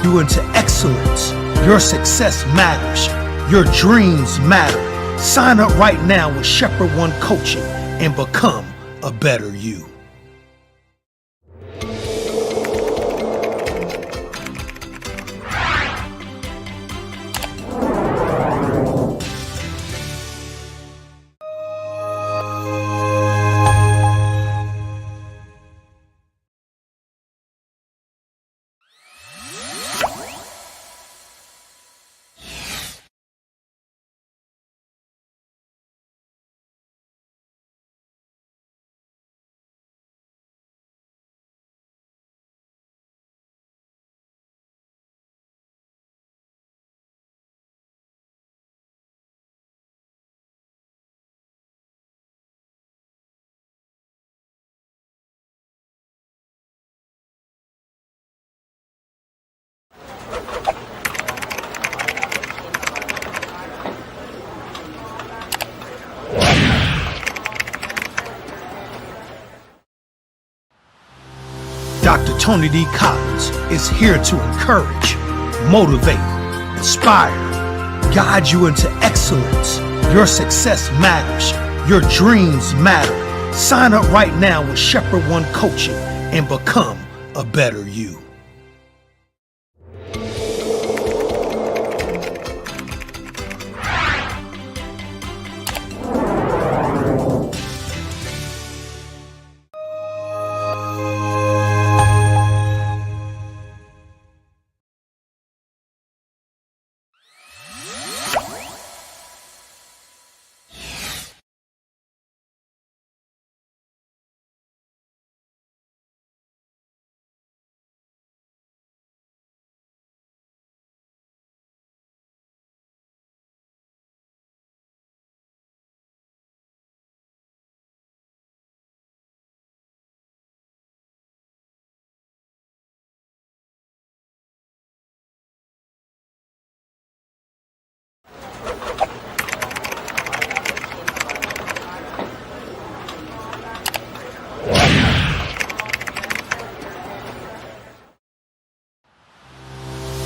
you into excellence. Your success matters. Your dreams matter. Sign up right now with Shepherd One Coaching and become a better you. Dr. Tony D. Collins is here to encourage, motivate, inspire, guide you into excellence. Your success matters. Your dreams matter. Sign up right now with Shepherd One Coaching and become a better you.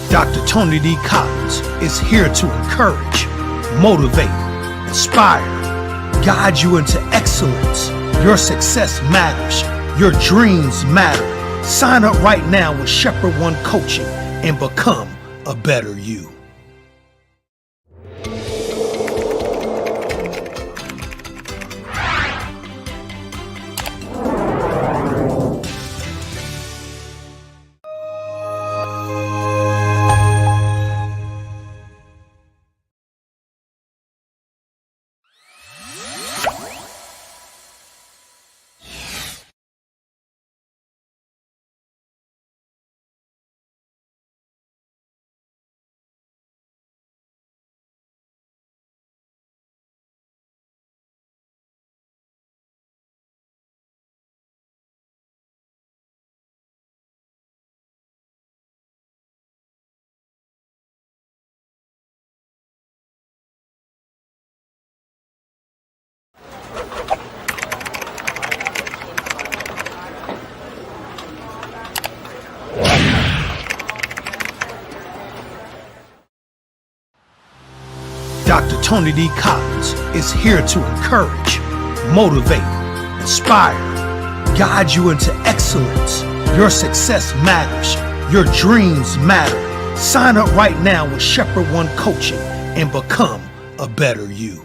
Dr. Tony D. Collins is here to encourage, motivate, inspire, guide you into excellence. Your success matters. Your dreams matter. Sign up right now with Shepherd One Coaching and become a better you. Dr. Tony D. Collins is here to encourage, motivate, inspire, guide you into excellence. Your success matters. Your dreams matter. Sign up right now with Shepherd One Coaching and become a better you.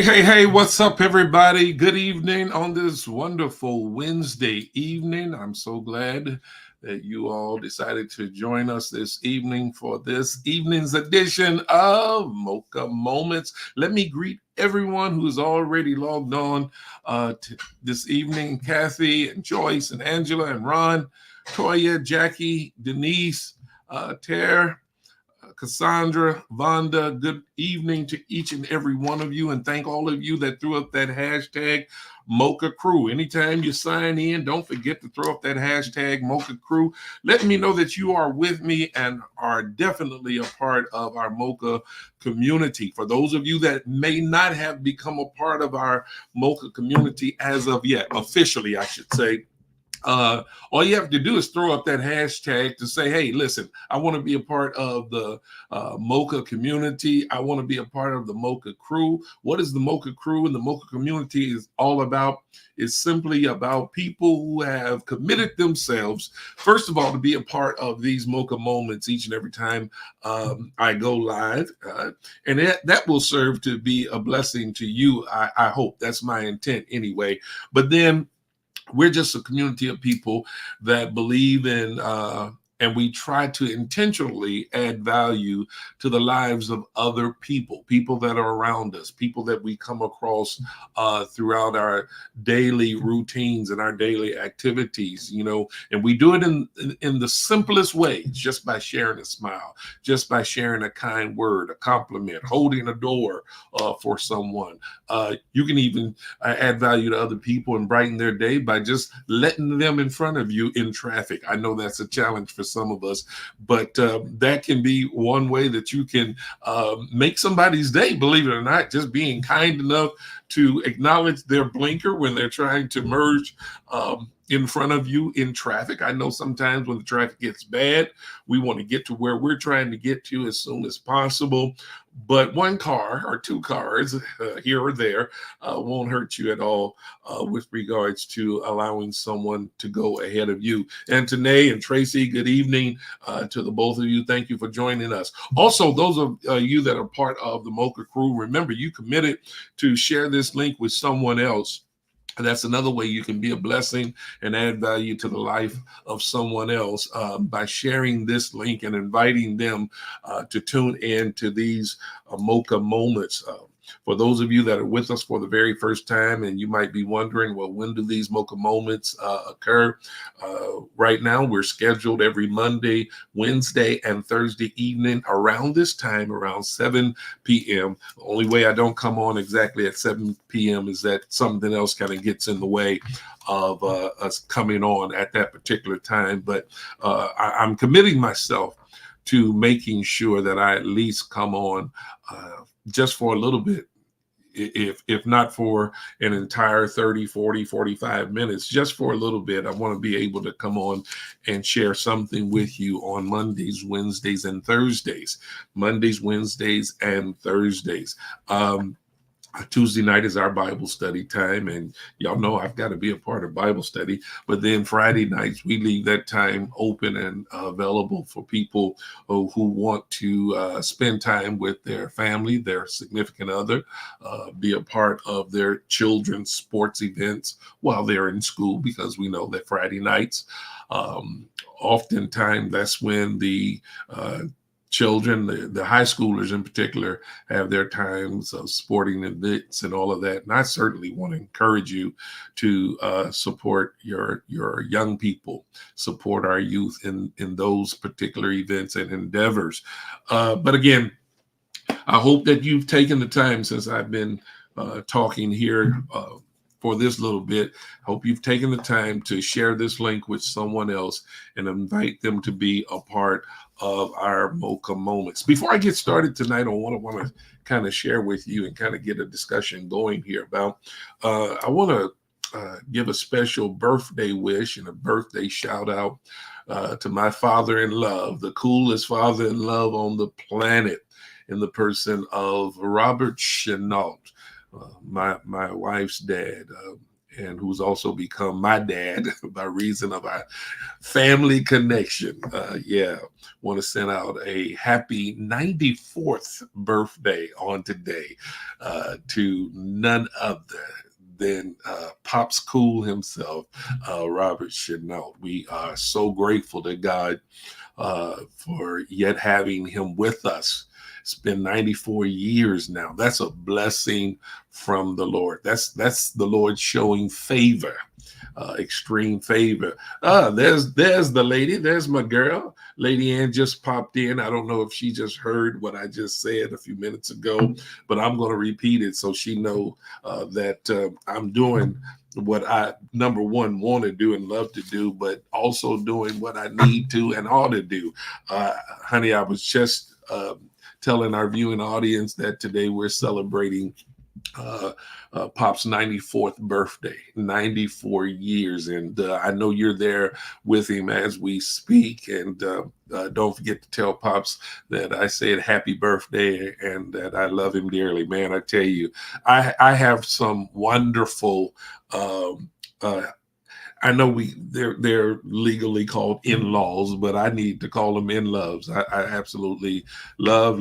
Hey, what's up, everybody? Good evening on this wonderful Wednesday evening. I'm so glad that you all decided to join us this evening for this evening's edition of Mocha Moments. Let me greet everyone who's already logged on to this evening: Kathy and Joyce and Angela and Ron, Toya, Jackie, Denise, Tara. Cassandra, Vonda, good evening to each and every one of you. And thank all of you that threw up that hashtag Mocha Crew. Anytime you sign in, don't forget to throw up that hashtag Mocha Crew. Let me know that you are with me and are definitely a part of our Mocha community. For those of you that may not have become a part of our Mocha community as of yet, officially, I should say, all you have to do is throw up that hashtag to say, hey, listen, I want to be a part of the Mocha community. I want to be a part of the Mocha crew. What is the Mocha crew and the Mocha community is all about? It's simply about people who have committed themselves, first of all, to be a part of these Mocha moments each and every time I go live. And that will serve to be a blessing to you. I hope that's my intent anyway. But then we're just a community of people that believe in and we try to intentionally add value to the lives of other people that are around us, people that we come across throughout our daily routines and our daily activities, and we do it in the simplest ways, just by sharing a smile, just by sharing a kind word, a compliment, holding a door for someone. You can even add value to other people and brighten their day by just letting them in front of you in traffic. I know that's a challenge for some of us, but that can be one way that you can make somebody's day, believe it or not, just being kind enough to acknowledge their blinker when they're trying to merge in front of you in traffic. I know sometimes when the traffic gets bad, we want to get to where we're trying to get to as soon as possible. But one car or two cars here or there won't hurt you at all with regards to allowing someone to go ahead of you. And Tanae and Tracy, good evening to the both of you. Thank you for joining us. Also, those of you that are part of the Mocha crew, remember you committed to share this link with someone else. And that's another way you can be a blessing and add value to the life of someone else by sharing this link and inviting them to tune in to these Mocha moments. For those of you that are with us for the very first time, and you might be wondering, well, when do these Mocha moments occur? Right now, we're scheduled every Monday, Wednesday, and Thursday evening around this time, around 7 p.m. The only way I don't come on exactly at 7 p.m. is that something else kind of gets in the way of us coming on at that particular time. But I'm committing myself to making sure that I at least come on just for a little bit, if not for an entire 30, 40, 45 minutes, just for a little bit. I want to be able to come on and share something with you on Mondays, Wednesdays, and Thursdays. Mondays, Wednesdays, and Thursdays. Tuesday night is our Bible study time, and y'all know I've got to be a part of Bible study. But then Friday nights, we leave that time open and available for people who want to spend time with their family, their significant other, be a part of their children's sports events while they're in school, because we know that Friday nights, oftentimes that's when the children, the high schoolers in particular, have their times of sporting events and all of that. And I certainly want to encourage you to support your young people, support our youth in those particular events and endeavors. But again, I hope that you've taken the time since I've been talking here for this little bit. Hope you've taken the time to share this link with someone else and invite them to be a part of our Mocha moments. Before I get started tonight on what I want to kind of share with you and kind of get a discussion going here about, I want to give a special birthday wish and a birthday shout out to my father in love, the coolest father in love on the planet, in the person of Robert Chenault, my wife's dad. and who's also become my dad by reason of our family connection. Yeah, want to send out a happy 94th birthday on today to none other than Pops Cool himself, Robert Chenault. We are so grateful to God for yet having him with us. It's been 94 years now. That's a blessing from the Lord. That's the Lord showing favor, extreme favor. There's the lady. There's my girl. Lady Ann just popped in. I don't know if she just heard what I just said a few minutes ago, but I'm going to repeat it so she know that I'm doing what I, number one, want to do and love to do, but also doing what I need to and ought to do. Honey, I was just telling our viewing audience that today we're celebrating Pop's 94th birthday, 94 years. And I know you're there with him as we speak. And don't forget to tell Pops that I said happy birthday and that I love him dearly. Man, I tell you, I have some wonderful I know they're legally called in-laws, but I need to call them in-loves. I absolutely love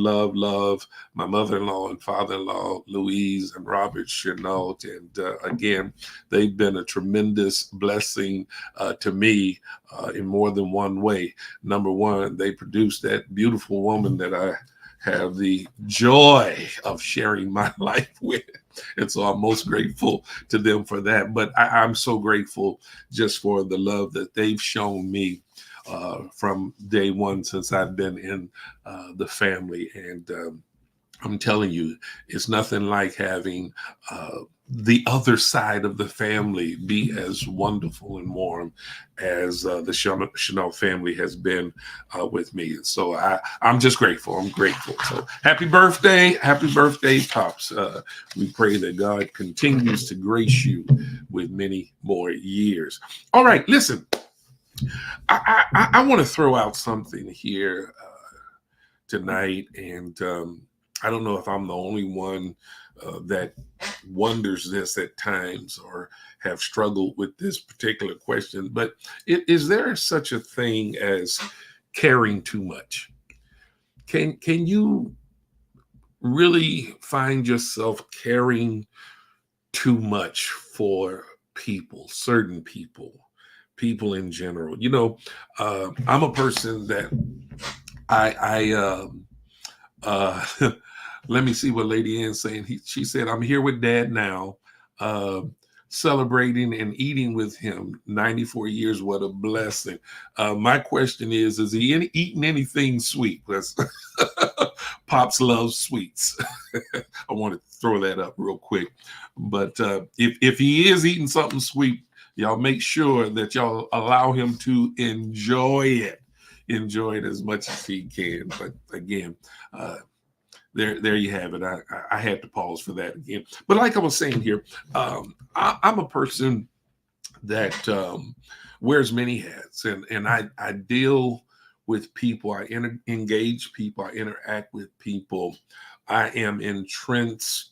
my mother-in-law and father-in-law, Louise and Robert Chenault. And again, they've been a tremendous blessing to me in more than one way. Number one, they produced that beautiful woman that I have the joy of sharing my life with. And so I'm most grateful to them for that. But I'm so grateful just for the love that they've shown me from day one since I've been in the family. And I'm telling you, it's nothing like having the other side of the family be as wonderful and warm as the Chenault family has been with me. And so I'm just grateful. I'm grateful. So happy birthday, Pops. We pray that God continues to grace you with many more years. All right, listen, I want to throw out something here tonight, and I don't know if I'm the only one that wonders this at times or have struggled with this particular question, but is there such a thing as caring too much? Can you really find yourself caring too much for people, certain people in general? You know, I'm a person that let me see what Lady Ann's saying. She said, I'm here with Dad now, celebrating and eating with him. 94 years, what a blessing. My question is he eating anything sweet? Pops loves sweets. I want to throw that up real quick. But if he is eating something sweet, y'all make sure that y'all allow him to enjoy it as much as he can. But again, there you have it. I had to pause for that again. But like I was saying here, I'm a person that wears many hats, and I deal with people. I engage people. I interact with people. I am entrenched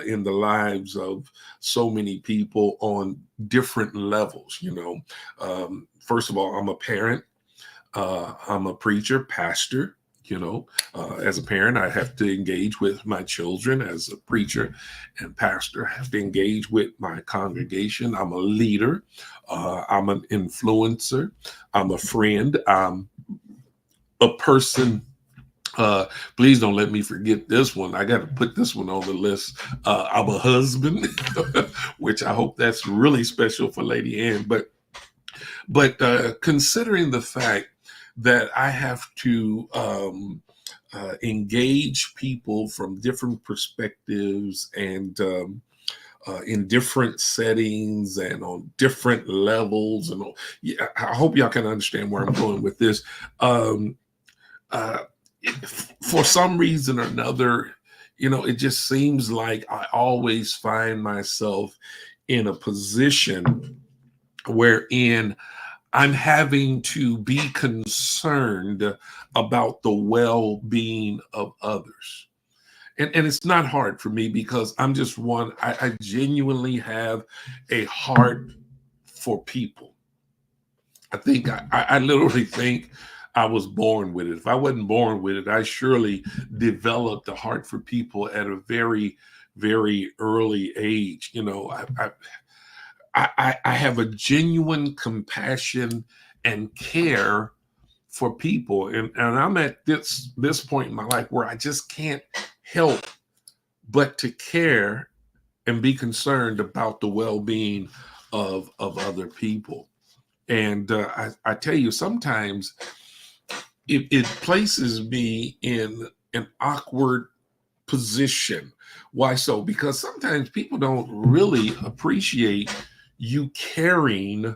in the lives of so many people on different levels. You know, first of all, I'm a parent. I'm a preacher, pastor. You know, as a parent, I have to engage with my children. As a preacher and pastor, I have to engage with my congregation. I'm a leader. I'm an influencer. I'm a friend. I'm a person. Please don't let me forget this one. I got to put this one on the list. I'm a husband, which I hope that's really special for Lady Ann. But considering the fact that I have to engage people from different perspectives and in different settings and on different levels. And yeah, I hope y'all can understand where I'm going with this. For some reason or another, you know, it just seems like I always find myself in a position wherein I'm having to be concerned about the well-being of others. and it's not hard for me because I'm just one. I genuinely have a heart for people. I think I literally think I was born with it. If I wasn't born with it, I surely developed a heart for people at a very, very early age. You know, I have a genuine compassion and care for people, and I'm at this point in my life where I just can't help but to care and be concerned about the well-being of other people. And I tell you, sometimes it places me in an awkward position. Why so? Because sometimes people don't really appreciate you caring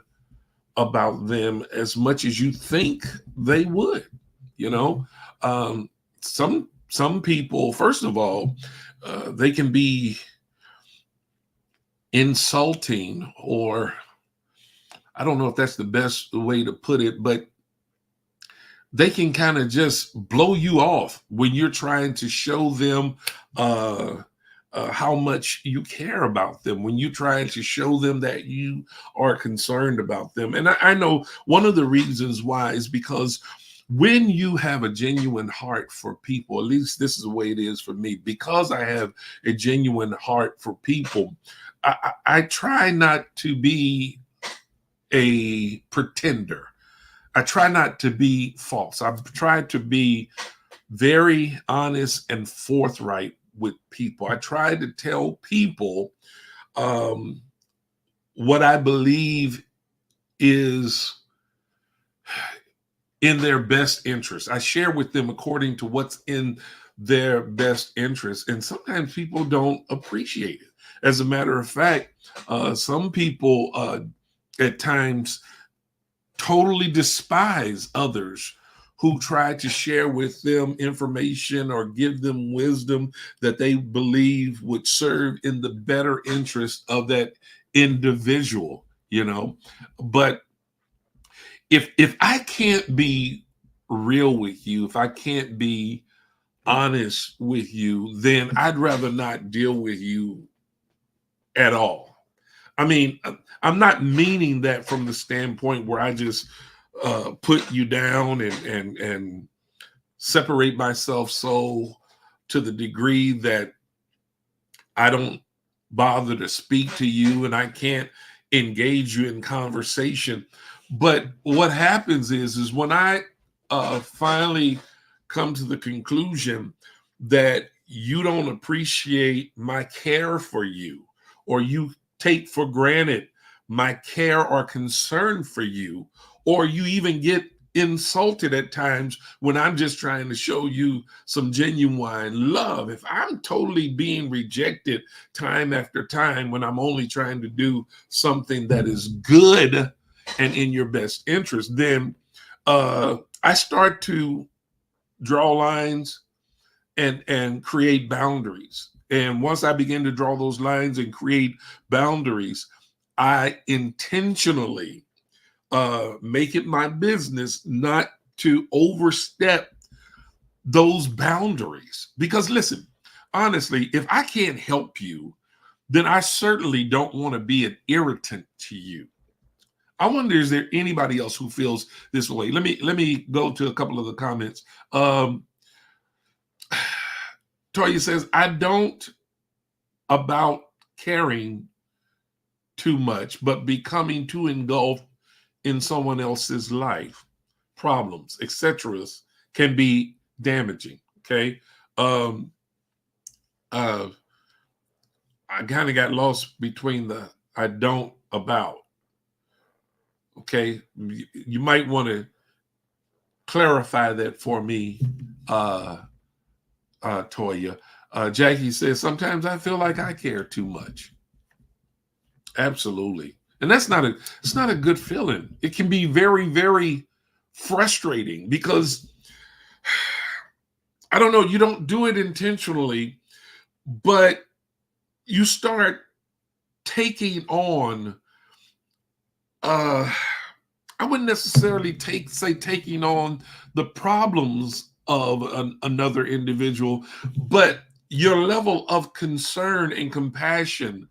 about them as much as you think they would. You know, um, some people, first of all, they can be insulting, or I don't know if that's the best way to put it, but they can kind of just blow you off when you're trying to show them how much you care about them, when you try to show them that you are concerned about them. And I know one of the reasons why is because when you have a genuine heart for people, at least this is the way it is for me, because I have a genuine heart for people, I try not to be a pretender. I try not to be false. I've tried to be very honest and forthright with people. I try to tell people um, what I believe is in their best interest. I share with them according to what's in their best interest. And sometimes people don't appreciate it. As a matter of fact, some people at times totally despise others who try to share with them information or give them wisdom that they believe would serve in the better interest of that individual, you know. But if I can't be real with you, if I can't be honest with you, then I'd rather not deal with you at all. I mean, I'm not meaning that from the standpoint where I just put you down and separate myself so to the degree that I don't bother to speak to you and I can't engage you in conversation. But what happens is when I finally come to the conclusion that you don't appreciate my care for you, or you take for granted my care or concern for you, or you even get insulted at times when I'm just trying to show you some genuine love. If I'm totally being rejected time after time when I'm only trying to do something that is good and in your best interest, then I start to draw lines and create boundaries. And once I begin to draw those lines and create boundaries, I intentionally make it my business not to overstep those boundaries. Because listen, honestly, if I can't help you, then I certainly don't want to be an irritant to you. I wonder, is there anybody else who feels this way? Let me go to a couple of the comments. Toya says, I don't about caring too much, but becoming too engulfed in someone else's life, problems, etc., can be damaging. Okay. I kind of got lost between the I don't about. Okay. You might want to clarify that for me, Toya. Jackie says, sometimes I feel like I care too much. Absolutely. And it's not a good feeling. It can be very, very frustrating because I don't know, you don't do it intentionally, but you start taking on I wouldn't necessarily say taking on the problems of another individual, but your level of concern and compassion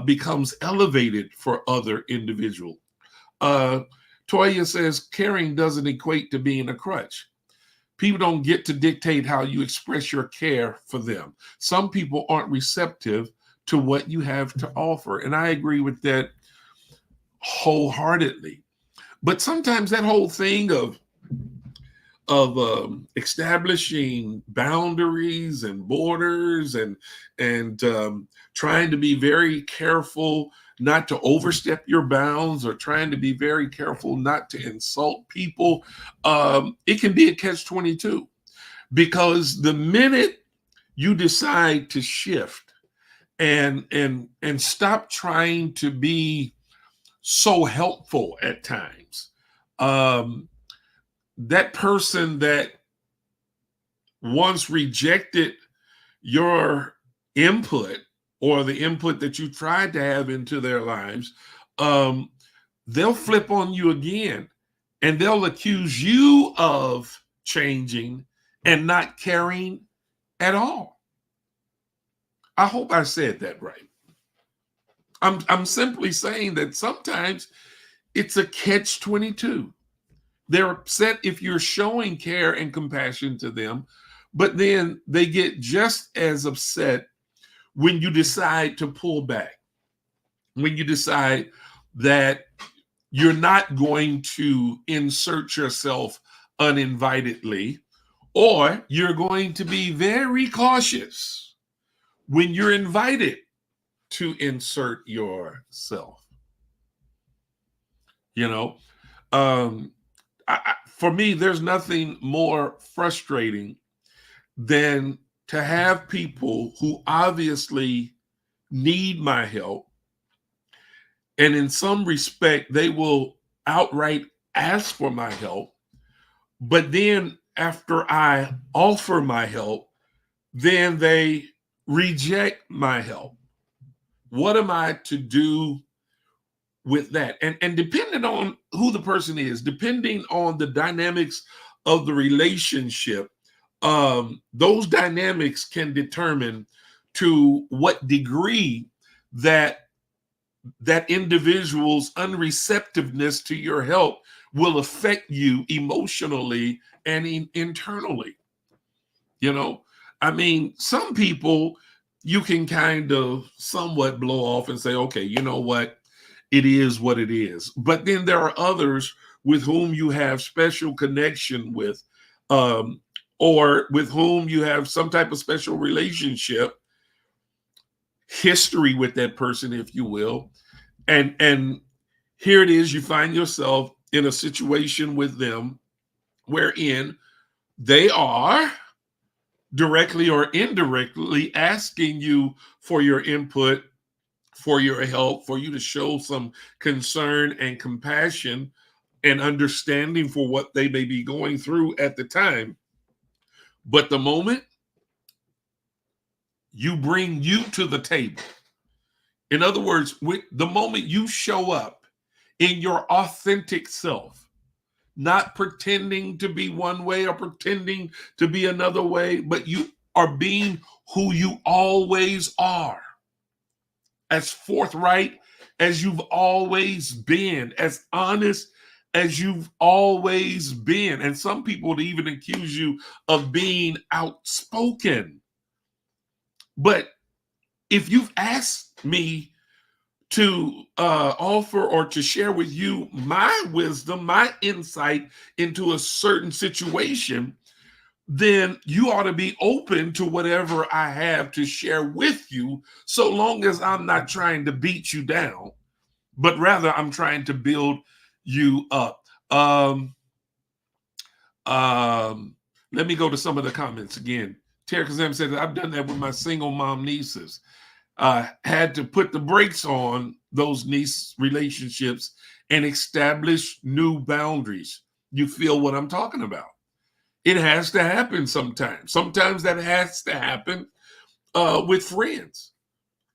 becomes elevated for other individuals. Toya says caring doesn't equate to being a crutch. People don't get to dictate how you express your care for them. Some people aren't receptive to what you have to offer. And I agree with that wholeheartedly. But sometimes that whole thing of establishing boundaries and borders and trying to be very careful not to overstep your bounds, or trying to be very careful not to insult people, it can be a catch-22, because the minute you decide to shift and stop trying to be so helpful at times, that person that once rejected your input, or the input that you tried to have into their lives, they'll flip on you again, and they'll accuse you of changing and not caring at all. I hope I said that right. I'm simply saying that sometimes it's a catch-22. They're upset if you're showing care and compassion to them, but then they get just as upset when you decide to pull back, when you decide that you're not going to insert yourself uninvitedly, or you're going to be very cautious when you're invited to insert yourself. You know, for me, there's nothing more frustrating than to have people who obviously need my help, and in some respect, they will outright ask for my help. But then after I offer my help, then they reject my help. What am I to do with that? And depending on who the person is, depending on the dynamics of the relationship, those dynamics can determine to what degree that individual's unreceptiveness to your help will affect you emotionally and internally. You know, I mean, some people you can kind of somewhat blow off and say, okay, you know what? It is what it is. But then there are others with whom you have special connection with, or with whom you have some type of special relationship, history with that person, if you will. And here it is, you find yourself in a situation with them wherein they are directly or indirectly asking you for your input, for your help, for you to show some concern and compassion and understanding for what they may be going through at the time. But the moment you bring you to the table, in other words, with the moment you show up in your authentic self, not pretending to be one way or pretending to be another way, but you are being who you always are, as forthright as you've always been, as honest as you've always been. And some people would even accuse you of being outspoken. But if you've asked me to offer or to share with you my wisdom, my insight into a certain situation, then you ought to be open to whatever I have to share with you, so long as I'm not trying to beat you down, but rather I'm trying to build you up. Let me go to some of the comments again. Terry Kazam said, I've done that with my single mom nieces. Had to put the brakes on those niece relationships and establish new boundaries. You feel what I'm talking about? It has to happen sometimes. Sometimes that has to happen with friends.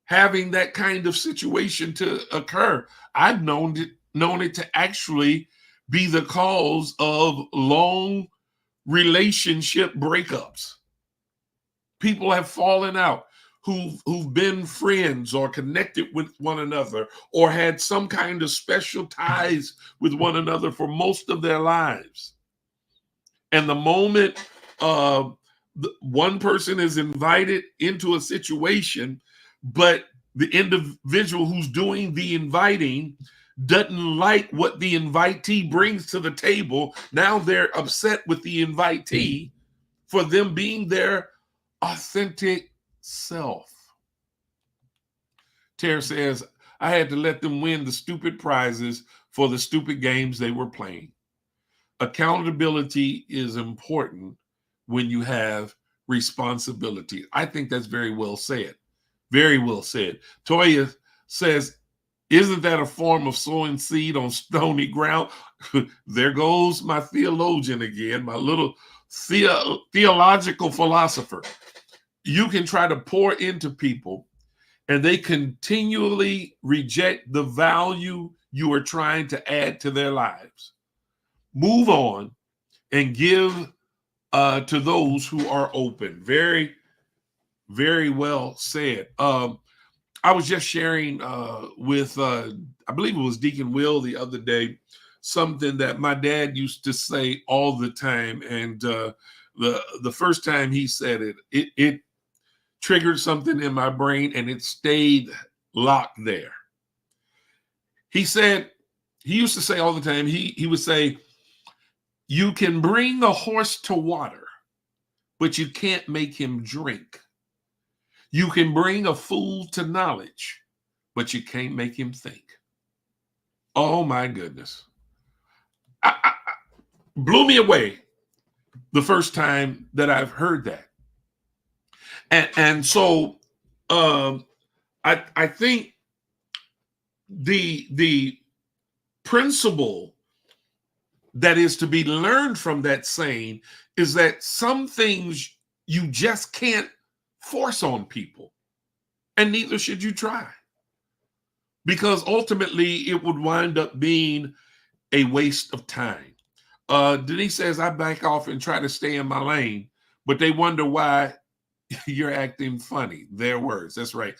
Having that kind of situation to occur, I've known it to actually be the cause of long relationship breakups. people have fallen out, who've been friends or connected with one another or had some kind of special ties with one another for most of their lives. And the moment one person is invited into a situation, but the individual who's doing the inviting doesn't like what the invitee brings to the table, now they're upset with the invitee for them being their authentic self. Tara says, I had to let them win the stupid prizes for the stupid games they were playing. Accountability is important when you have responsibility. I think that's very well said. Very well said. Toya says, isn't that a form of sowing seed on stony ground? There goes my theologian again, my little theological philosopher. You can try to pour into people and they continually reject the value you are trying to add to their lives. Move on and give to those who are open. Very, very well said. I was just sharing with, I believe it was Deacon Will the other day, something that my dad used to say all the time. And the first time he said it triggered something in my brain and it stayed locked there. He said, he used to say all the time, he would say, you can bring a horse to water, but you can't make him drink. You can bring a fool to knowledge, but you can't make him think. Oh my goodness. I blew me away the first time that I've heard that. And so I think the principle that is to be learned from that saying is that some things you just can't force on people, and neither should you try, because ultimately it would wind up being a waste of time. Denise says, I back off and try to stay in my lane, but they wonder why you're acting funny. Their words. That's right.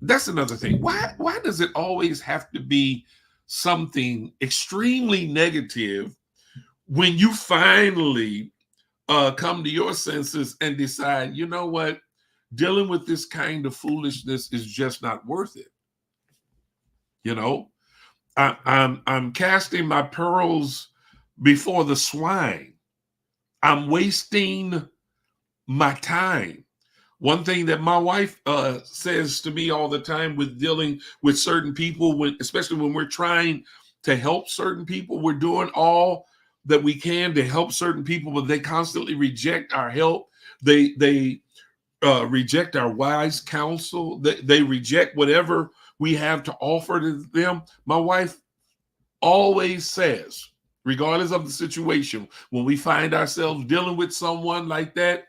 That's another thing. Why does it always have to be something extremely negative when you finally come to your senses and decide, you know what, dealing with this kind of foolishness is just not worth it? You know, I'm casting my pearls before the swine. I'm wasting my time. One thing that my wife says to me all the time with dealing with certain people, especially when we're trying to help certain people, we're doing all that we can to help certain people, but they constantly reject our help. They reject our wise counsel. They reject whatever we have to offer to them. My wife always says, regardless of the situation, when we find ourselves dealing with someone like that,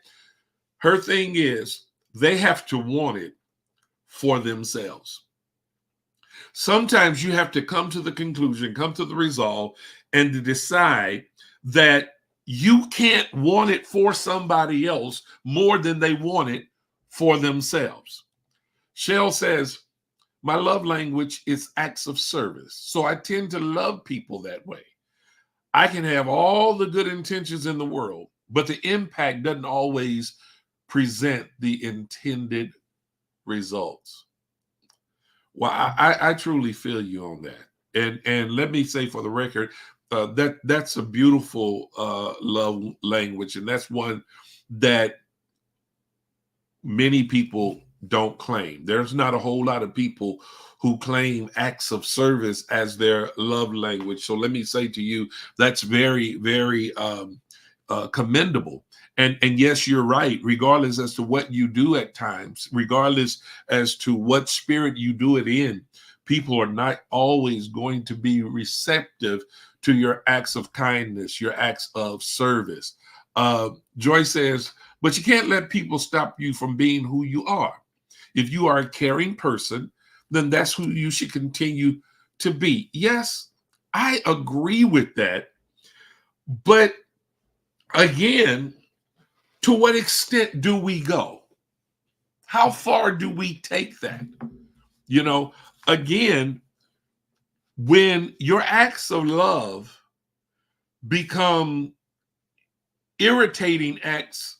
her thing is they have to want it for themselves. Sometimes you have to come to the conclusion, come to the resolve, and to decide that you can't want it for somebody else more than they want it for themselves. Shell says, my love language is acts of service. So I tend to love people that way. I can have all the good intentions in the world, but the impact doesn't always present the intended results. Well, I truly feel you on that. And let me say for the record, that's a beautiful love language. And that's one that many people don't claim. There's not a whole lot of people who claim acts of service as their love language. So let me say to you, that's very, very commendable. And yes, you're right. Regardless as to what you do at times, regardless as to what spirit you do it in, people are not always going to be receptive to your acts of kindness, your acts of service. Joy says, but you can't let people stop you from being who you are. If you are a caring person, then that's who you should continue to be. Yes, I agree with that. But again, To what extent do we go? How far do we take that? You know, again, when your acts of love become irritating acts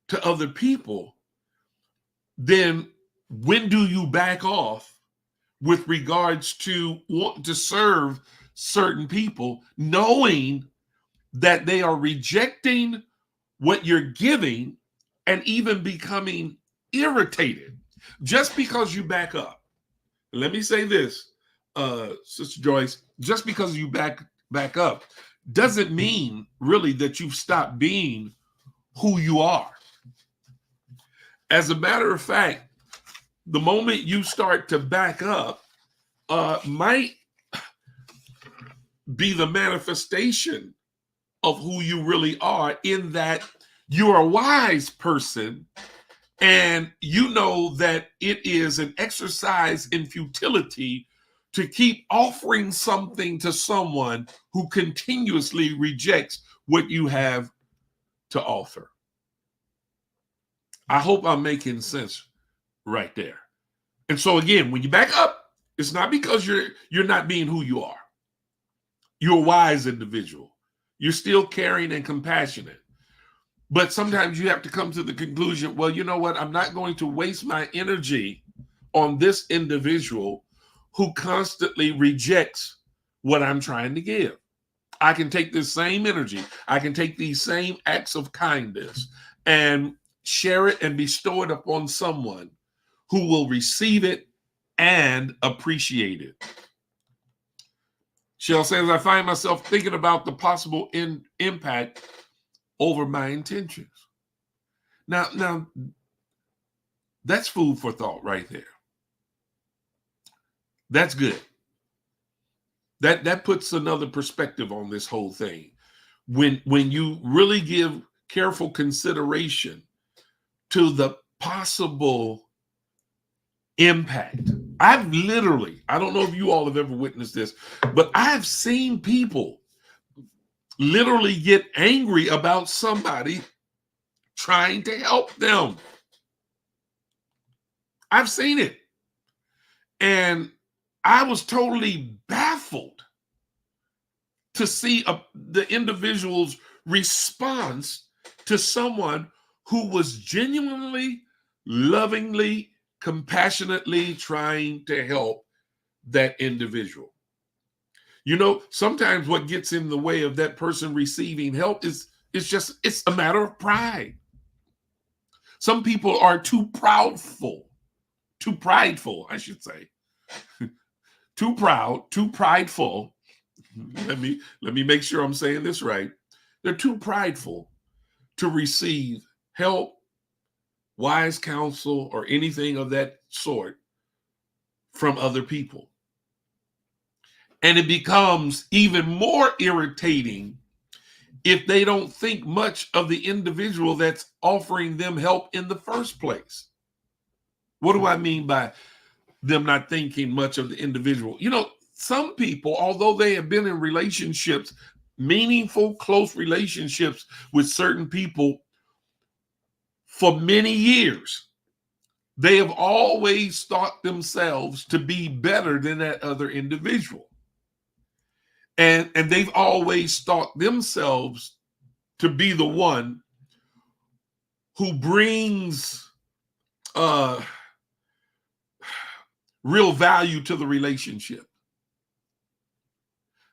to other people, then when do you back off with regards to wanting to serve certain people, knowing that they are rejecting what you're giving and even becoming irritated just because you back up? Let me say this, Sister Joyce, just because you back up doesn't mean really that you've stopped being who you are. As a matter of fact, the moment you start to back up might be the manifestation of who you really are, in that you're a wise person and you know that it is an exercise in futility to keep offering something to someone who continuously rejects what you have to offer. I hope I'm making sense right there. And so again, when you back up, it's not because you're not being who you are. You're a wise individual. You're still caring and compassionate. But sometimes you have to come to the conclusion, well, you know what? I'm not going to waste my energy on this individual who constantly rejects what I'm trying to give. I can take this same energy, I can take these same acts of kindness and share it and bestow it upon someone who will receive it and appreciate it. Shell says, I find myself thinking about the possible impact over my intentions. Now, that's food for thought right there. That's good. That puts another perspective on this whole thing. When you really give careful consideration to the possible impact. I don't know if you all have ever witnessed this, but I've seen people literally get angry about somebody trying to help them. I've seen it. And I was totally baffled to see the individual's response to someone who was genuinely, lovingly, compassionately trying to help that individual. You know, sometimes what gets in the way of that person receiving help is it's a matter of pride. Some people are too prideful, I should say. Too proud, too prideful. Let me make sure I'm saying this right. They're too prideful to receive help, wise counsel, or anything of that sort from other people. And it becomes even more irritating if they don't think much of the individual that's offering them help in the first place. What do I mean by them not thinking much of the individual? You know, some people, although they have been in relationships, meaningful, close relationships with certain people for many years, they have always thought themselves to be better than that other individual. And they've always thought themselves to be the one who brings real value to the relationship.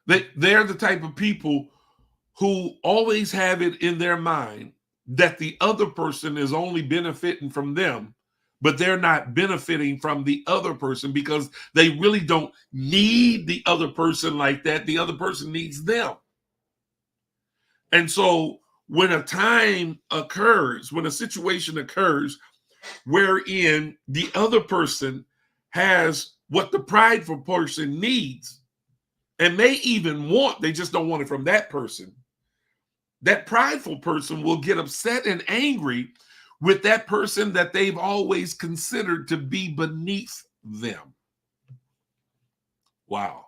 They're the type of people who always have it in their mind that the other person is only benefiting from them, but they're not benefiting from the other person because they really don't need the other person like that. The other person needs them. And so when a situation occurs wherein the other person has what the prideful person needs and may even want, they just don't want it from that person, that prideful person will get upset and angry with that person that they've always considered to be beneath them. Wow.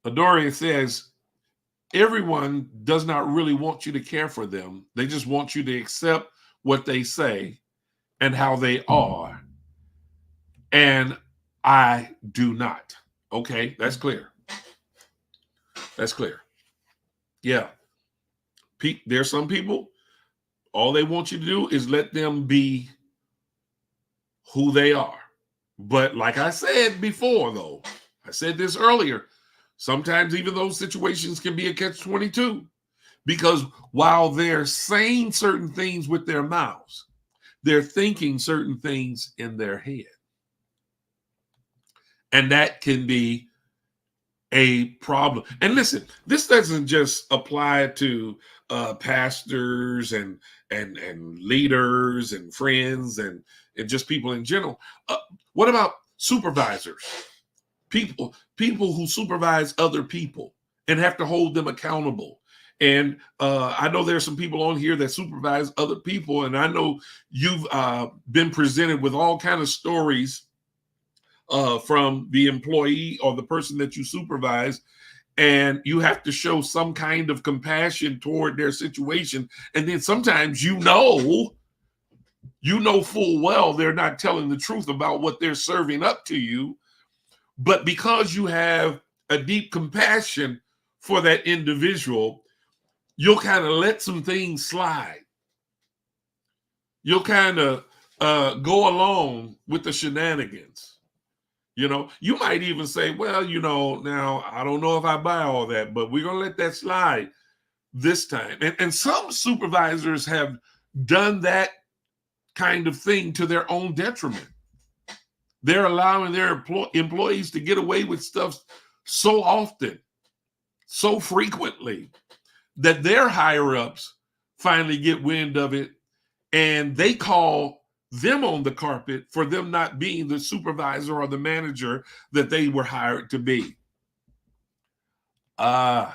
Adoria says, everyone does not really want you to care for them. They just want you to accept what they say and how they are. And I do not. Okay, that's clear. That's clear. Yeah. There's some people, all they want you to do is let them be who they are. But like I said before, though, I said this earlier, sometimes even those situations can be a catch-22, because while they're saying certain things with their mouths, they're thinking certain things in their head. And that can be a problem. And listen, this doesn't just apply to pastors and leaders and friends and just people in general. What about supervisors? People who supervise other people and have to hold them accountable. And I know there's some people on here that supervise other people, and I know you've been presented with all kinds of stories from the employee or the person that you supervise, and you have to show some kind of compassion toward their situation. And then sometimes you know full well they're not telling the truth about what they're serving up to you, but because you have a deep compassion for that individual, you'll kind of let some things slide. You'll kind of go along with the shenanigans. You might even say, well, now I don't know if I buy all that, but we're going to let that slide this time. And some supervisors have done that kind of thing to their own detriment. They're allowing their employees to get away with stuff so often, so frequently, that their higher-ups finally get wind of it, and they call them on the carpet for them not being the supervisor or the manager that they were hired to be. Vonda,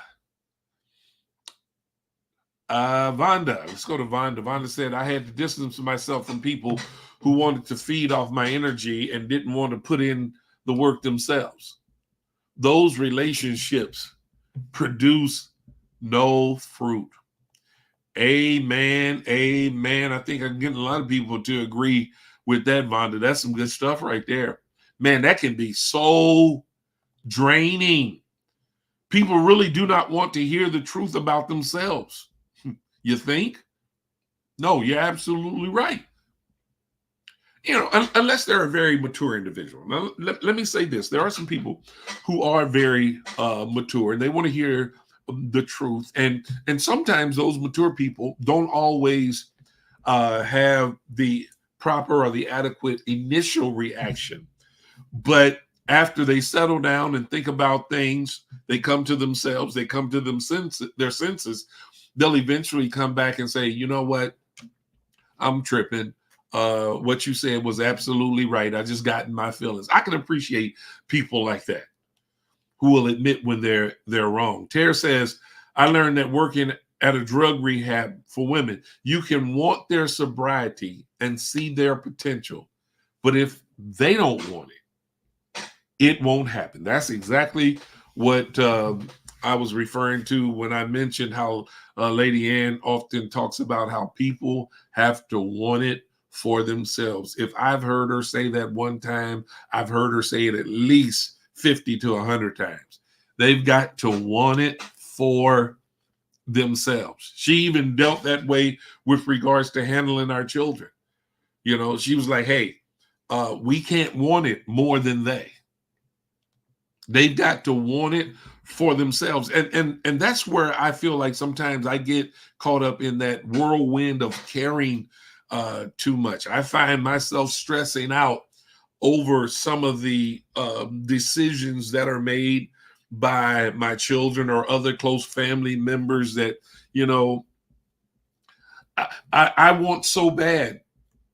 let's go to Vonda. Vonda said, I had to distance myself from people who wanted to feed off my energy and didn't want to put in the work themselves. Those relationships produce no fruit. Amen. Amen. I think I'm getting a lot of people to agree with that, Vonda. That's some good stuff right there. Man, that can be so draining. People really do not want to hear the truth about themselves. You think? No, you're absolutely right. Unless they're a very mature individual. Now, let me say this. There are some people who are very mature and they want to hear the truth. And sometimes those mature people don't always have the proper or the adequate initial reaction. But after they settle down and think about things, they come to themselves, they come to their senses, they'll eventually come back and say, you know what? I'm tripping. What you said was absolutely right. I just got in my feelings. I can appreciate people like that who will admit when they're wrong. Tara says, I learned that working at a drug rehab for women, you can want their sobriety and see their potential. But if they don't want it, it won't happen. That's exactly what I was referring to when I mentioned how Lady Ann often talks about how people have to want it for themselves. If I've heard her say that one time, I've heard her say it at least 50 to 100 times. They've got to want it for themselves. She even dealt that way with regards to handling our children. She was like, hey, we can't want it more than they. They've got to want it for themselves. And that's where I feel like sometimes I get caught up in that whirlwind of caring too much. I find myself stressing out over some of the decisions that are made by my children or other close family members that, I want so bad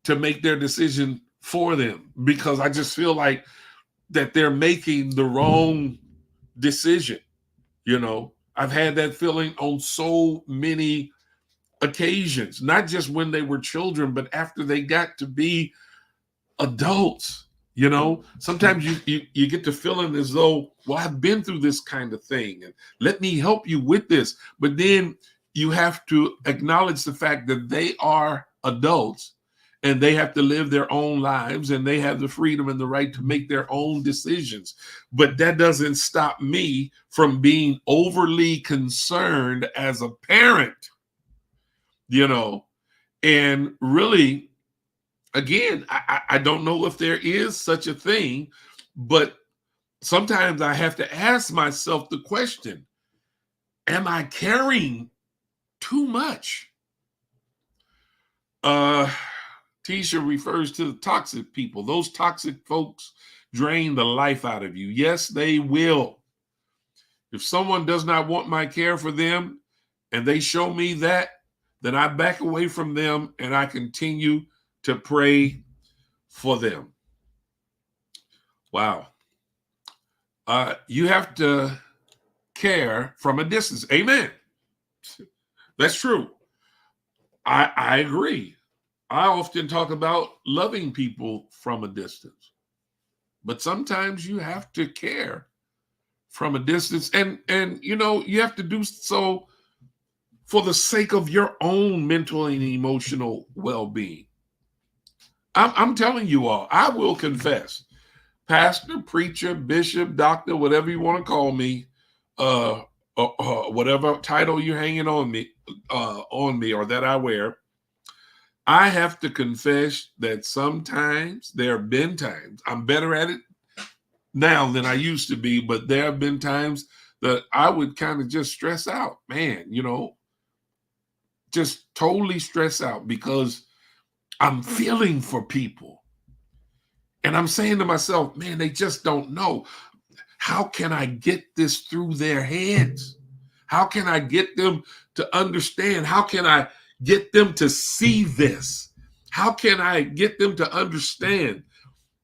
to make their decision for them, because I just feel like that they're making the wrong decision. I've had that feeling on so many occasions, not just when they were children, but after they got to be adults. You know, sometimes you get to feeling as though, well, I've been through this kind of thing, and let me help you with this. But then you have to acknowledge the fact that they are adults and they have to live their own lives and they have the freedom and the right to make their own decisions. But that doesn't stop me from being overly concerned as a parent, you know, and really, again, I don't know if there is such a thing, but sometimes I have to ask myself the question, am I caring too much? Tisha refers to the toxic people. Those toxic folks drain the life out of you. Yes, they will. If someone does not want my care for them and they show me that, then I back away from them and I continue to pray for them. Wow. You have to care from a distance. Amen. That's true. I agree. I often talk about loving people from a distance, but sometimes you have to care from a distance, and you know, you have to do so for the sake of your own mental and emotional well-being. I'm telling you all, I will confess, pastor, preacher, bishop, doctor, whatever you want to call me, whatever title you're hanging on me, or that I wear, I have to confess that sometimes there have been times I'm better at it now than I used to be, but there have been times that I would kind of just stress out, man, you know, just totally stress out because I'm feeling for people. And I'm saying to myself, man, they just don't know. How can I get this through their heads? How can I get them to understand? How can I get them to see this? How can I get them to understand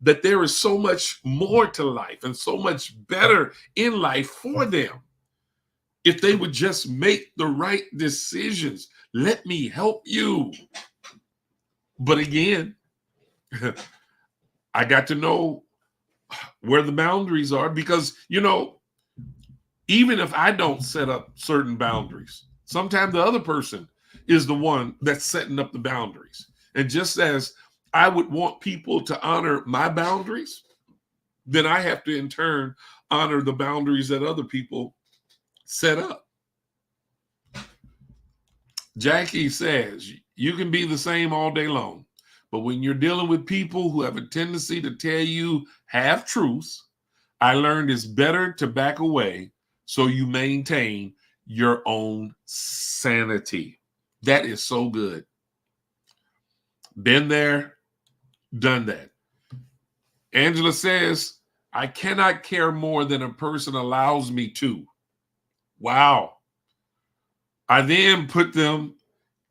that there is so much more to life and so much better in life for them if they would just make the right decisions? Let me help you. But again, I got to know where the boundaries are because, you know, even if I don't set up certain boundaries, sometimes the other person is the one that's setting up the boundaries. And just as I would want people to honor my boundaries, then I have to in turn honor the boundaries that other people set up. Jackie says, you can be the same all day long, but when you're dealing with people who have a tendency to tell you half truths, I learned it's better to back away so you maintain your own sanity. That is so good. Been there, done that. Angela says, I cannot care more than a person allows me to. Wow. I then put them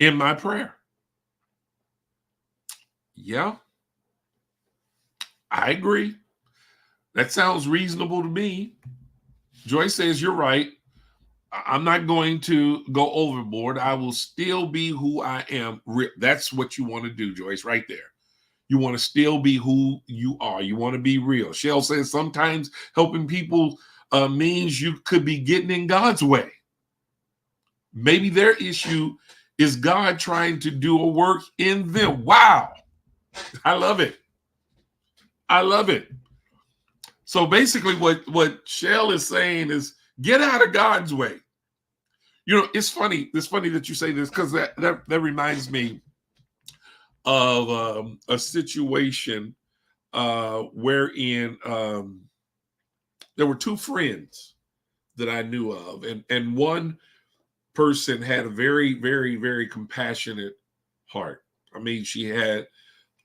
in my prayer. Yeah, I agree. That sounds reasonable to me. Joyce says, you're right. I'm not going to go overboard. I will still be who I am. That's what you want to do, Joyce, right there. You want to still be who you are. You want to be real. Shell says sometimes helping people means you could be getting in God's way. Maybe their issue is God trying to do a work in them. Wow. I love it. I love it. So basically what Shell is saying is get out of God's way. You know, it's funny. It's funny that you say this because that reminds me of a situation wherein there were two friends that I knew of, and one person had a very, very, very compassionate heart. I mean, she had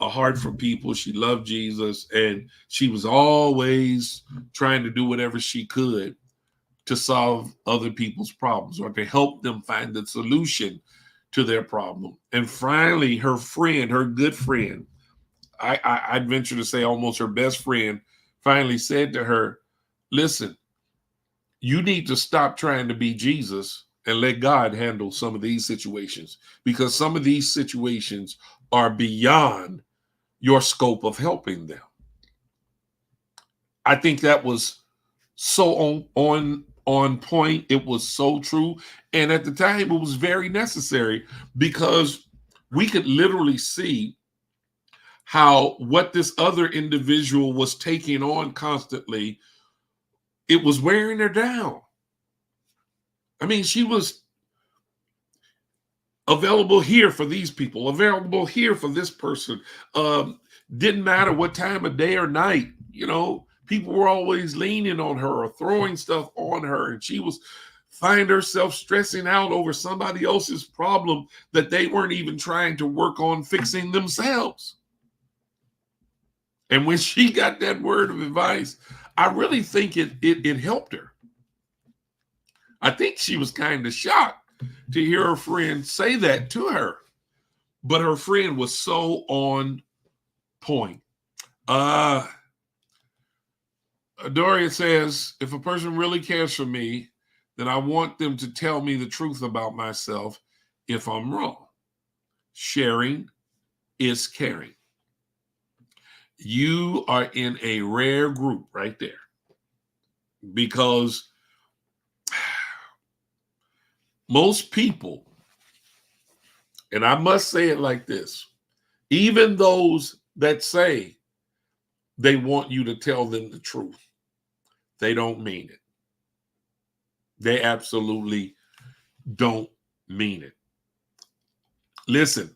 a heart for people. She loved Jesus, and she was always trying to do whatever she could to solve other people's problems or to help them find the solution to their problem. And finally, her friend, her good friend, I'd venture to say almost her best friend, finally said to her, listen, you need to stop trying to be Jesus and let God handle some of these situations, because some of these situations are beyond your scope of helping them. I think that was so on point. It was so true. And at the time, it was very necessary because we could literally see how what this other individual was taking on constantly, it was wearing her down. I mean, she was available here for these people, available here for this person. Didn't matter what time of day or night, people were always leaning on her or throwing stuff on her. And she was find herself stressing out over somebody else's problem that they weren't even trying to work on fixing themselves. And when she got that word of advice, I really think it helped her. I think she was kind of shocked to hear her friend say that to her. But her friend was so on point. Doria says, if a person really cares for me, then I want them to tell me the truth about myself if I'm wrong. Sharing is caring. You are in a rare group right there, because most people, and I must say it like this, even those that say they want you to tell them the truth, they don't mean it. They absolutely don't mean it. Listen,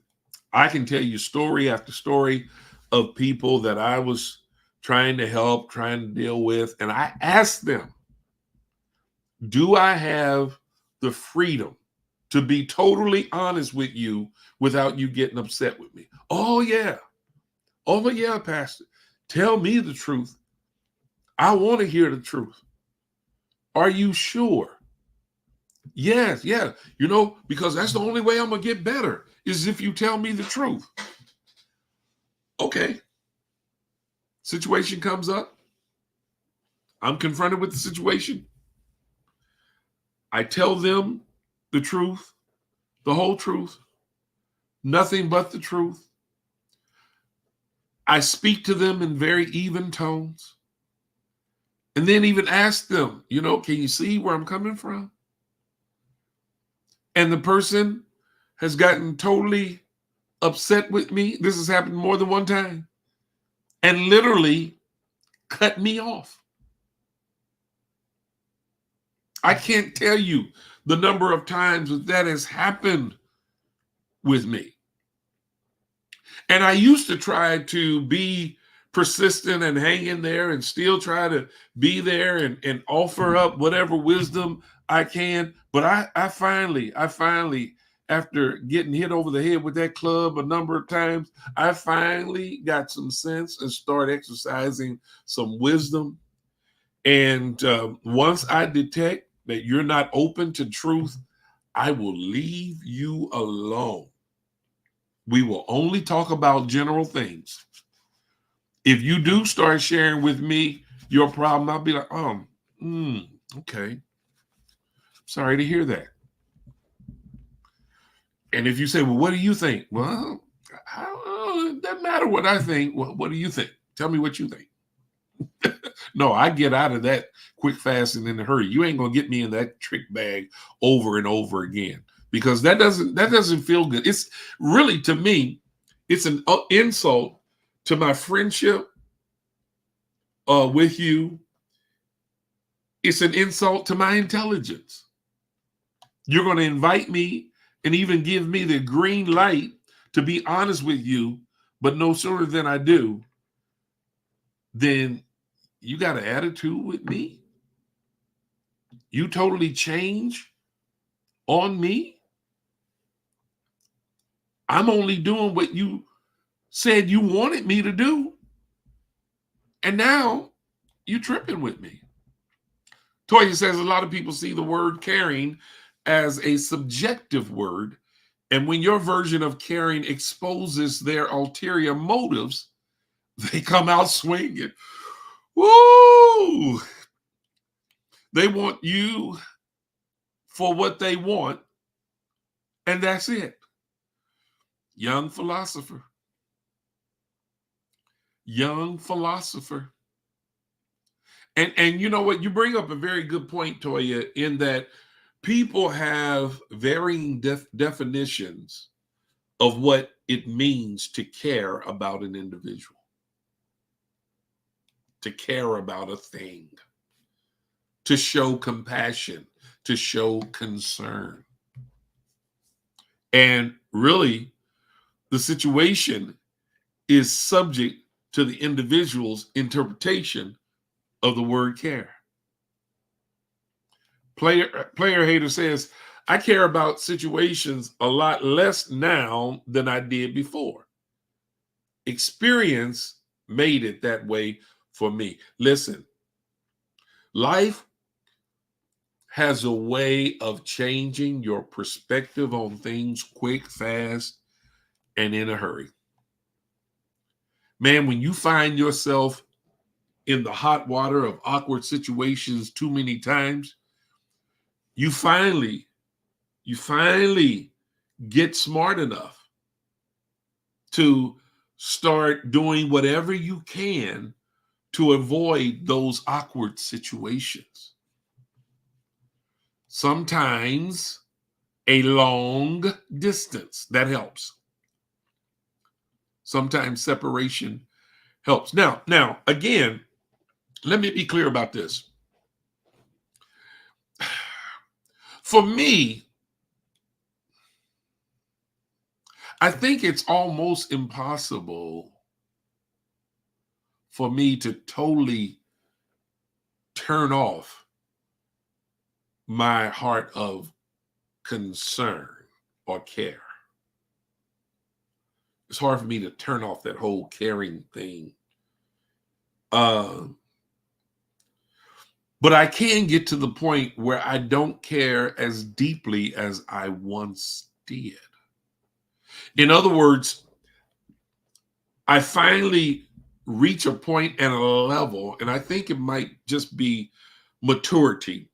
I can tell you story after story of people that I was trying to help, trying to deal with, and I asked them, do I have the freedom to be totally honest with you without you getting upset with me? Oh, yeah. Oh, yeah, Pastor. Tell me the truth. I want to hear the truth. Are you sure? Yes, yeah. Because that's the only way I'm going to get better is if you tell me the truth. Okay. Situation comes up. I'm confronted with the situation. I tell them the truth, the whole truth, nothing but the truth. I speak to them in very even tones. And then even ask them, can you see where I'm coming from? And the person has gotten totally upset with me. This has happened more than one time. And literally cut me off. I can't tell you the number of times that has happened with me. And I used to try to be persistent and hang in there and still try to be there and offer up whatever wisdom I can. But I finally, after getting hit over the head with that club a number of times, I finally got some sense and started exercising some wisdom. And once I detect that you're not open to truth, I will leave you alone. We will only talk about general things. If you do start sharing with me your problem, I'll be like, okay. Sorry to hear that. And if you say, well, what do you think? Well, it doesn't matter what I think. Well, what do you think? Tell me what you think. No, I get out of that quick, fast, and in a hurry. You ain't gonna get me in that trick bag over and over again, because that doesn't feel good. It's really, to me, it's an insult to my friendship with you. It's an insult to my intelligence. You're going to invite me and even give me the green light to be honest with you, but no sooner than I do, then you got an attitude with me? You totally change on me? I'm only doing what you said you wanted me to do. And now you tripping with me. Toya says a lot of people see the word caring as a subjective word. And when your version of caring exposes their ulterior motives, they come out swinging. Woo! They want you for what they want, and that's it. Young philosopher. Young philosopher. And you know what? You bring up a very good point, Toya, in that people have varying definitions of what it means to care about an individual, to care about a thing, to show compassion, to show concern. And really, the situation is subject to the individual's interpretation of the word care. Player Hater says, I care about situations a lot less now than I did before. Experience made it that way for me. Listen, life has a way of changing your perspective on things quick, fast, and in a hurry. Man, when you find yourself in the hot water of awkward situations too many times, you finally get smart enough to start doing whatever you can to avoid those awkward situations. Sometimes a long distance, that helps. Sometimes separation helps. Now, again, let me be clear about this. For me, I think it's almost impossible for me to totally turn off my heart of concern or care. It's hard for me to turn off that whole caring thing. But I can get to the point where I don't care as deeply as I once did. In other words, I finally reach a point and a level, and I think it might just be maturity.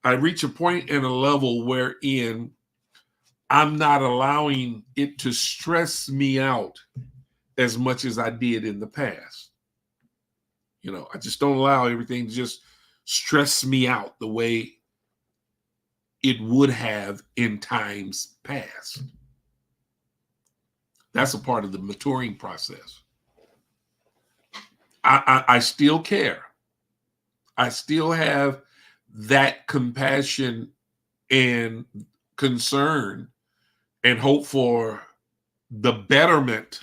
I reach a point and a level wherein I'm not allowing it to stress me out as much as I did in the past. You know, I just don't allow everything to just stress me out the way it would have in times past. That's a part of the maturing process. I still care. I still have that compassion and concern and hope for the betterment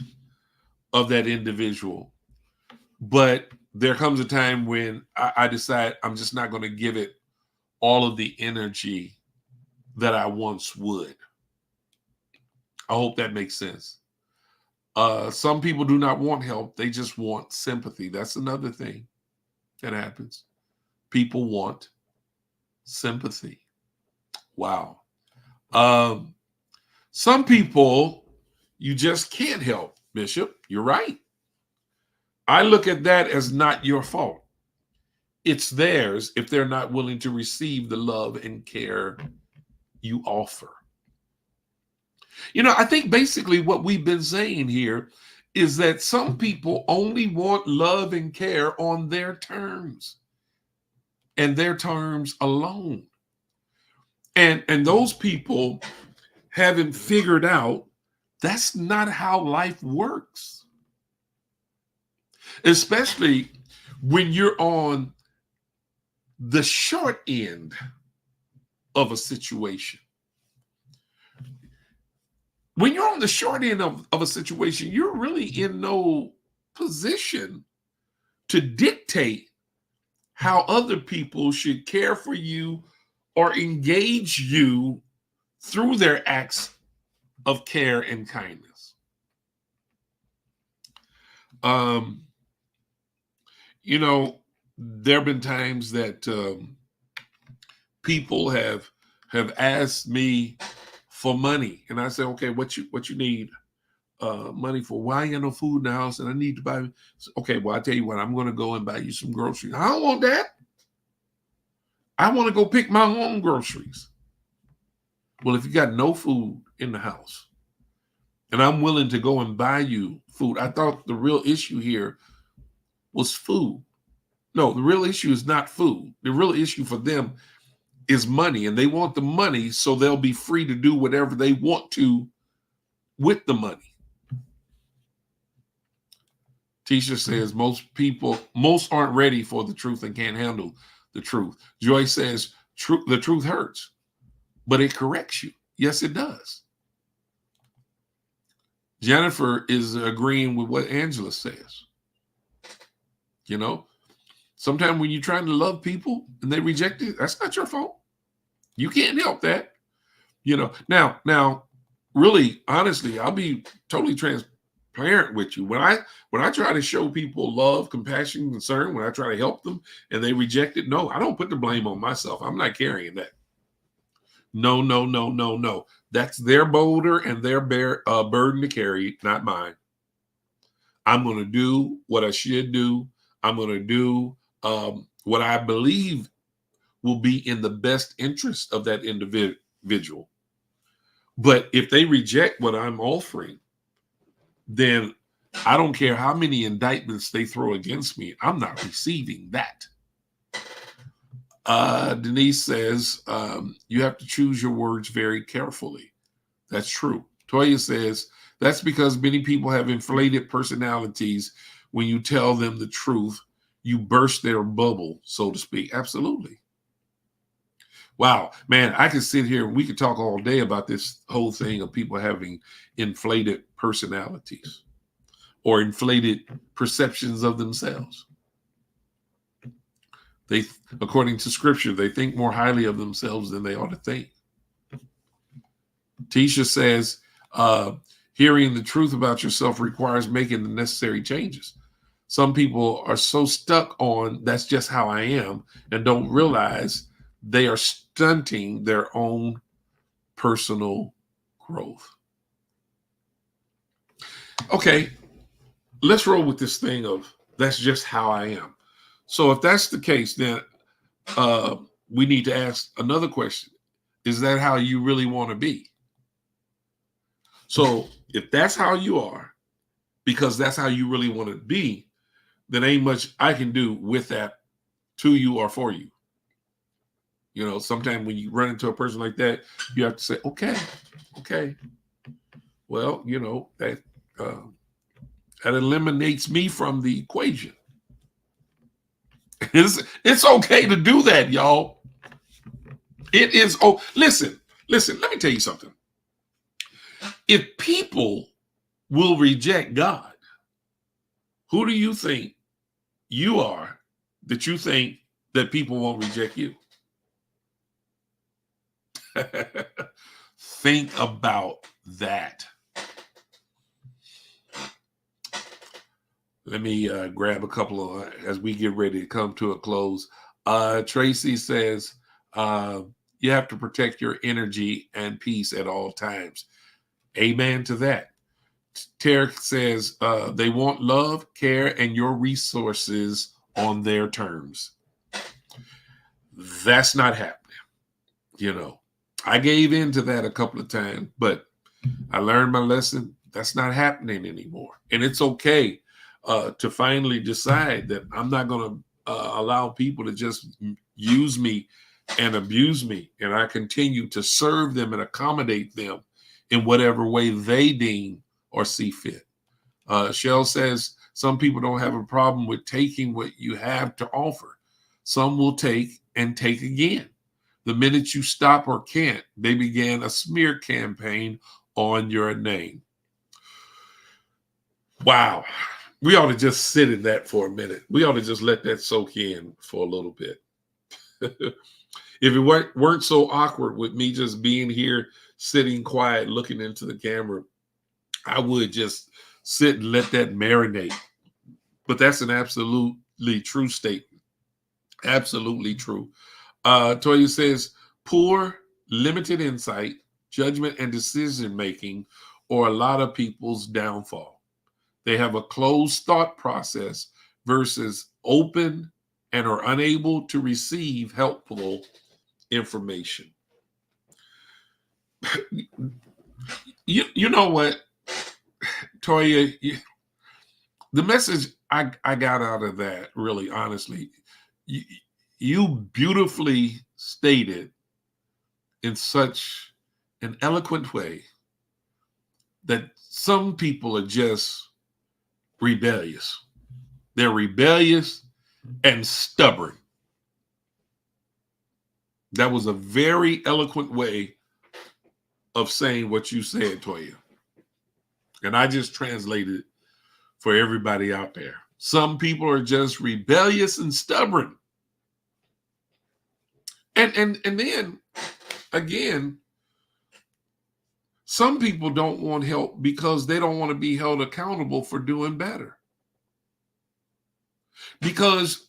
of that individual. But there comes a time when I decide I'm just not going to give it all of the energy that I once would. I hope that makes sense. Some people do not want help. They just want sympathy. That's another thing that happens. People want sympathy. Wow. Some people you just can't help, Bishop. You're right. I look at that as not your fault. It's theirs if they're not willing to receive the love and care you offer. You know, I think basically what we've been saying here is that some people only want love and care on their terms and their terms alone. And those people haven't figured out that's not how life works. Especially when you're on the short end of a situation. When you're on the short end of a situation, you're really in no position to dictate how other people should care for you or engage you through their acts of care and kindness. You know, there have been times that people have asked me for money, and I say, okay, what you need money for? Well, I ain't got no food in the house, and I need to buy. Okay, well, I tell you what, I'm going to go and buy you some groceries. I don't want that. I want to go pick my own groceries. Well, if you got no food in the house, and I'm willing to go and buy you food, I thought the real issue here was food, No, the real issue is not food. The real issue for them is money, and they want the money so they'll be free to do whatever they want to with the money. Tisha says most aren't ready for the truth and can't handle the truth. Joy says the truth hurts, but it corrects you. Yes, it does. Jennifer is agreeing with what Angela says. You know, sometimes when you're trying to love people and they reject it, that's not your fault. You can't help that. You know, now, really, honestly, I'll be totally transparent with you. When I try to show people love, compassion, concern, when I try to help them and they reject it, no, I don't put the blame on myself. I'm not carrying that. No. That's their boulder and their burden to carry, not mine. I'm going to do what I should do. I'm going to do what I believe will be in the best interest of that individual. But if they reject what I'm offering, then I don't care how many indictments they throw against me. I'm not receiving that. Denise says, you have to choose your words very carefully. That's true. Toya says, that's because many people have inflated personalities. When you tell them the truth, you burst their bubble, so to speak. Absolutely. Wow, man, I could sit here and we could talk all day about this whole thing of people having inflated personalities or inflated perceptions of themselves. They, according to scripture, they think more highly of themselves than they ought to think. Tisha says, hearing the truth about yourself requires making the necessary changes. Some people are so stuck on that's just how I am and don't realize they are stunting their own personal growth. Okay, let's roll with this thing of that's just how I am. So if that's the case, then we need to ask another question. Is that how you really want to be? So if that's how you are, because that's how you really want to be, then ain't much I can do with that to you or for you. You know, sometimes when you run into a person like that, you have to say, okay. Well, you know, that eliminates me from the equation. It's okay to do that, y'all. It is. Oh, listen, let me tell you something. If people will reject God, who do you think you are that you think that people won't reject you? Think about that. Let me grab a couple of as we get ready to come to a close. Tracy says, you have to protect your energy and peace at all times. Amen to that. Tarek says, they want love, care, and your resources on their terms. That's not happening. You know, I gave in to that a couple of times, but I learned my lesson. That's not happening anymore. And it's okay to finally decide that I'm not going to allow people to just use me and abuse me. And I continue to serve them and accommodate them in whatever way they deem or see fit. Shell says, some people don't have a problem with taking what you have to offer. Some will take and take again. The minute you stop or can't, they began a smear campaign on your name. Wow. We ought to just sit in that for a minute. We ought to just let that soak in for a little bit. If it weren't so awkward with me just being here, sitting quiet, looking into the camera, I would just sit and let that marinate. But that's an absolutely true statement. Absolutely true. Toya says, poor, limited insight, judgment, and decision-making are a lot of people's downfall. They have a closed thought process versus open and are unable to receive helpful information. You know what, Toya, the message I got out of that, really, honestly, you, you beautifully stated in such an eloquent way that some people are just rebellious. They're rebellious and stubborn. That was a very eloquent way of saying what you said, Toya. And I just translated it for everybody out there. Some people are just rebellious and stubborn. And then again, some people don't want help because they don't want to be held accountable for doing better. Because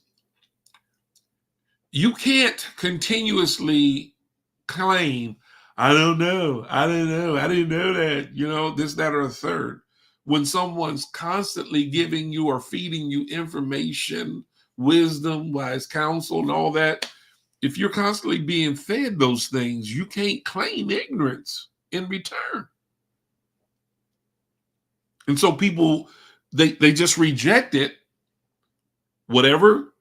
you can't continuously claim, I don't know, I didn't know that, this, that, or a third. When someone's constantly giving you or feeding you information, wisdom, wise counsel, and all that, if you're constantly being fed those things, you can't claim ignorance in return. And so people, they just reject it. Whatever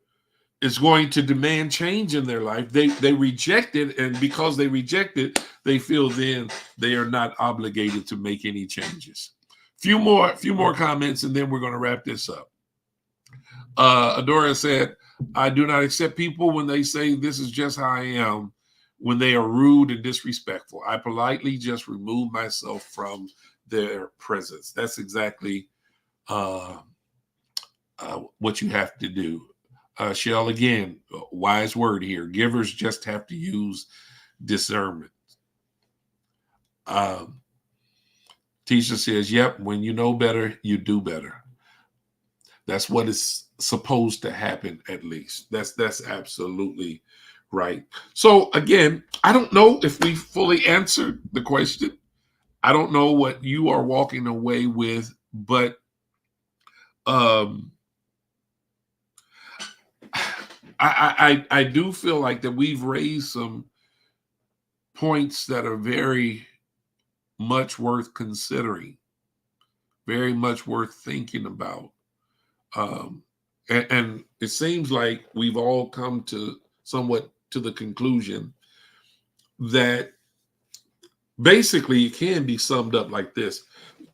is going to demand change in their life, they reject it. And because they reject it, they feel then they are not obligated to make any changes. Few more comments, and then we're going to wrap this up. Adora said, I do not accept people when they say this is just how I am, when they are rude and disrespectful. I politely just remove myself from their presence. That's exactly what you have to do. Shell, again, wise word here. Givers just have to use discernment. Tisha says, yep, when you know better, you do better. That's what is supposed to happen, at least. That's absolutely right. So again, I don't know if we fully answered the question. I don't know what you are walking away with, but I do feel like that we've raised some points that are very much worth considering, very much worth thinking about. And it seems like we've all come to somewhat to the conclusion that basically it can be summed up like this.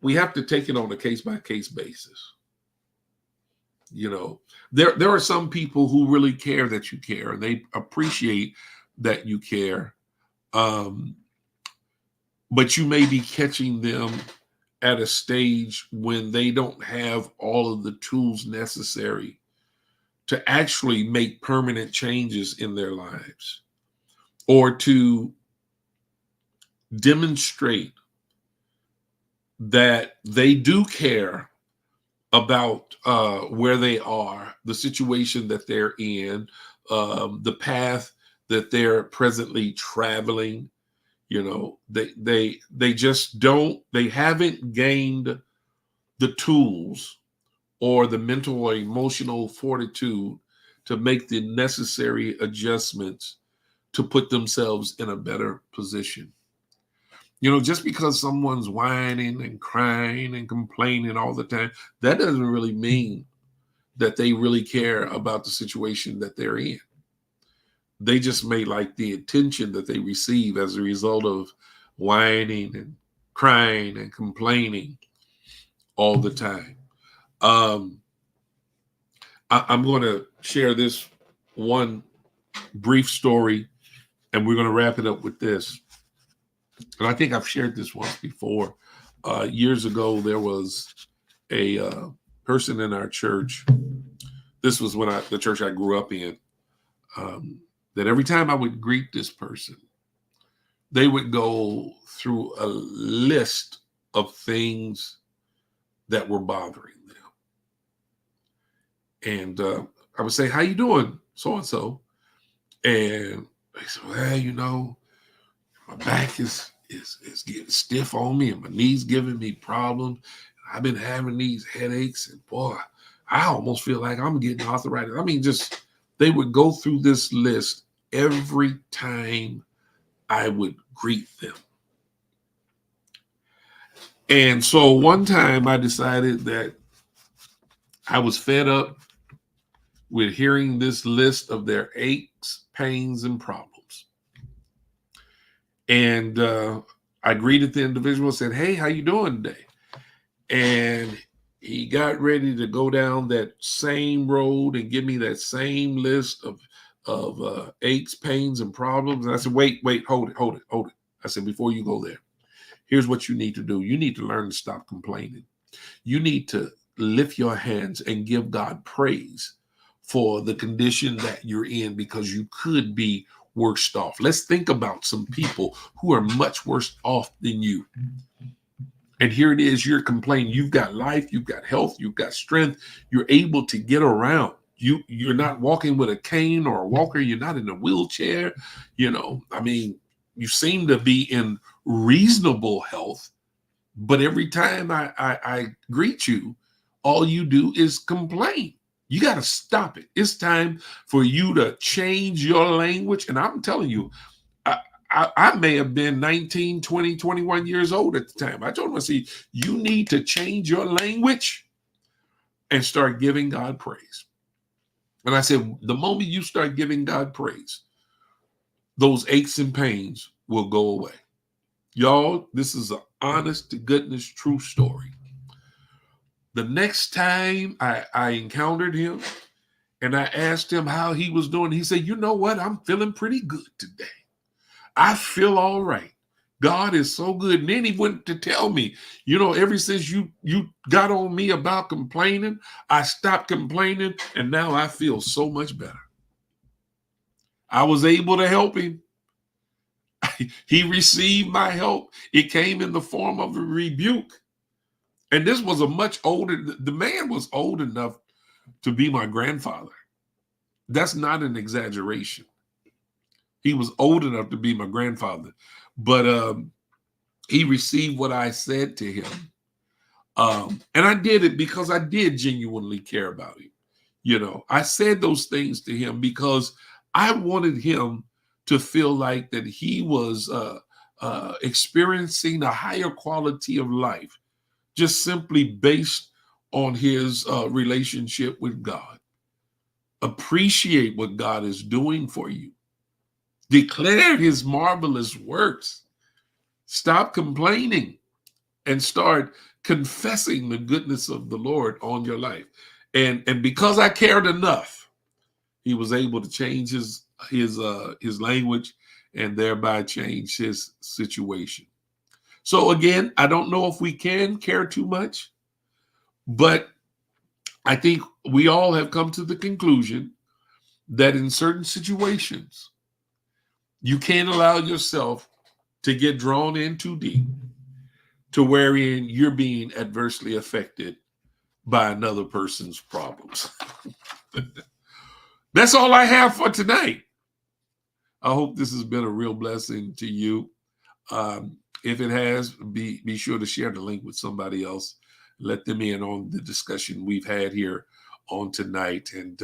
We have to take it on a case-by-case basis. There are some people who really care that you care, and they appreciate that you care. But you may be catching them at a stage when they don't have all of the tools necessary to actually make permanent changes in their lives, or to demonstrate that they do care about where they are, the situation that they're in, the path that they're presently traveling. They just don't, they haven't gained the tools or the mental or emotional fortitude to make the necessary adjustments to put themselves in a better position. Just because someone's whining and crying and complaining all the time, that doesn't really mean that they really care about the situation that they're in. They just may like the attention that they receive as a result of whining and crying and complaining all the time. I'm going to share this one brief story, and we're going to wrap it up with this. And I think I've shared this once before. Years ago, there was a person in our church. This was when the church I grew up in. That every time I would greet this person, they would go through a list of things that were bothering them. And I would say, how you doing, so-and-so? And they said, well, my back is getting stiff on me, and my knees giving me problems. I've been having these headaches, and boy, I almost feel like I'm getting arthritis. I mean, just they would go through this list every time I would greet them. And so one time I decided that I was fed up with hearing this list of their aches, pains, and problems. And I greeted the individual and said, "Hey, how you doing today?" And he got ready to go down that same road and give me that same list of aches, pains, and problems. And I said, wait, hold it. I said, before you go there, here's what you need to do. You need to learn to stop complaining. You need to lift your hands and give God praise for the condition that you're in, because you could be worse off. Let's think about some people who are much worse off than you. And here it is, you're complaining. You've got life, you've got health, you've got strength. You're able to get around. You're not walking with a cane or a walker. You're not in a wheelchair. You seem to be in reasonable health. But every time I greet you, all you do is complain. You got to stop it. It's time for you to change your language. And I'm telling you, I may have been 19, 20, 21 years old at the time. I told him, I said, you need to change your language and start giving God praise. And I said, the moment you start giving God praise, those aches and pains will go away. Y'all, this is an honest to goodness true story. The next time I encountered him and I asked him how he was doing, he said, you know what? I'm feeling pretty good today. I feel all right. God is so good. And then he went to tell me, ever since you got on me about complaining, I stopped complaining, and now I feel so much better. I was able to help him. He received my help. It came in the form of a rebuke. And this was the man was old enough to be my grandfather. That's not an exaggeration. He was old enough to be my grandfather, but he received what I said to him. And I did it because I did genuinely care about him. I said those things to him because I wanted him to feel like that he was experiencing a higher quality of life, just simply based on his relationship with God. Appreciate what God is doing for you. Declare his marvelous works. Stop complaining and start confessing the goodness of the Lord on your life. And because I cared enough, he was able to change his language and thereby change his situation. So again, I don't know if we can care too much, but I think we all have come to the conclusion that in certain situations, you can't allow yourself to get drawn in too deep to wherein you're being adversely affected by another person's problems. That's all I have for tonight. I hope this has been a real blessing to you. If it has, be sure to share the link with somebody else. Let them in on the discussion we've had here on tonight. And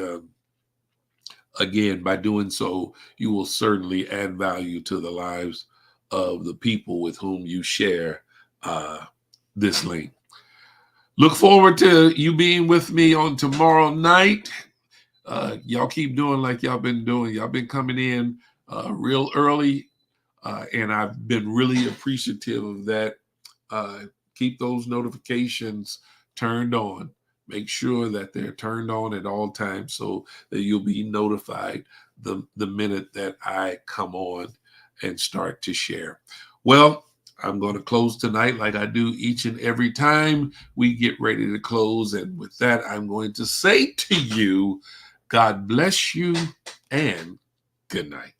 again, by doing so, you will certainly add value to the lives of the people with whom you share this link. Look forward to you being with me on tomorrow night. Y'all keep doing like y'all been doing. Y'all been coming in real early, and I've been really appreciative of that. Keep those notifications turned on. Make sure that they're turned on at all times so that you'll be notified the minute that I come on and start to share. Well, I'm going to close tonight like I do each and every time we get ready to close. And with that, I'm going to say to you, God bless you and good night.